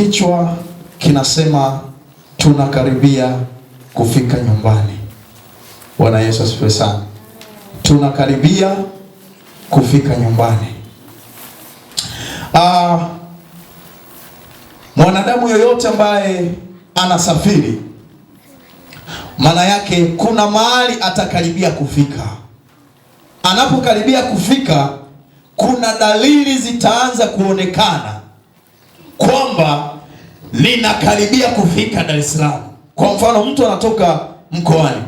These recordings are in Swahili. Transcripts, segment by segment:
Kichwa kinasema tunakaribia kufika nyumbani. Bwana Yesu asifiwe sana. Tunakaribia kufika nyumbani. Mwanadamu yoyote ambaye anasafiri, maana yake kuna mahali atakaribia kufika. Anapokaribia kufika, kuna dalili zitaanza kuonekana kwamba ninakaribia kufika Dar es Salaam. Kwa mfano, mtu anatoka mkoani,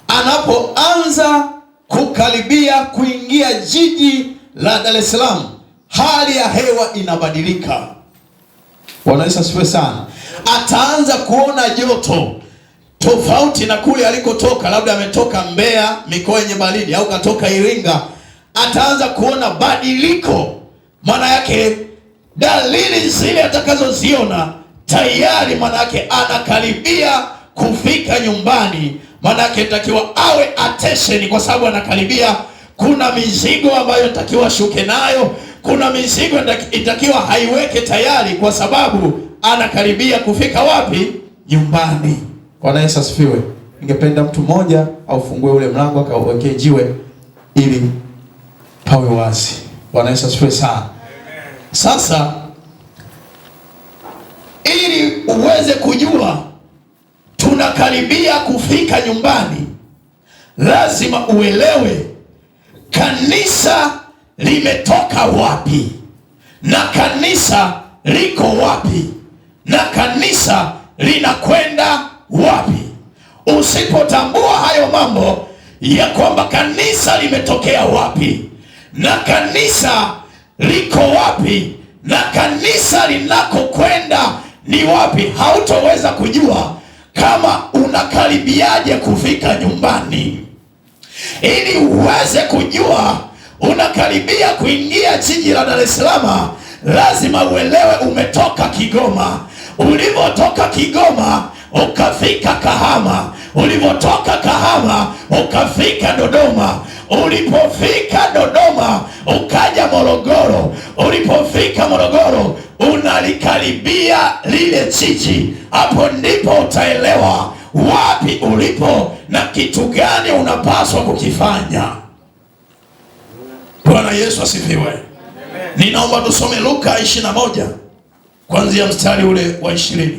anapoanza kukaribia kuingia jiji la Dar es Salaam, hali ya hewa inabadilika. Bwana Yesu asifiwe sana. Ataanza kuona joto tofauti na kule alikotoka, labda ametoka Mbeya, mikoa yenye baridi, au katoka Iringa. Ataanza kuona badiliko. Maana yake dalili zile atakazoziona tayari, maana yake anakaribia kufika nyumbani. Maana yake takiwa awe attention, kwa sababu anakaribia. Kuna mizigo ambayo takiwa shuke nayo, kuna mizigo itakiwa haiweke tayari, kwa sababu anakaribia kufika wapi? Nyumbani. Bwana Yesu asifiwe. Ningependa mtu mmoja aufungue ule mlango akawekee jiwe ili pawe wazi. Bwana Yesu asifiwe sana. Sasa ili uweze kujua tunakaribia kufika nyumbani, lazima uelewe kanisa limetoka wapi na kanisa liko wapi na kanisa linakwenda wapi. Usipotambua hayo mambo ya kwamba kanisa limetokea wapi na kanisa liko wapi na kanisa linakokwenda ni wapi, hautoweza kujua kama unakaribiaje kufika nyumbani. Ili uweze kujua unakaribia kuingia jiji la Dar es Salaam, lazima uelewe umetoka Kigoma. Ulivyotoka Kigoma ukafika Kahama, ulivyotoka Kahama ukafika Dodoma, ulipofika Dodoma ukaja Morogoro, ulipofika Morogoro unalikaribia lile jiji. Hapo ndipo utaelewa wapi ulipo na kitu gani unapaswa kukifanya. Bwana Yesu asifiwe. Ninaomba tusome Luka 21 kuanzia mstari ule wa 20.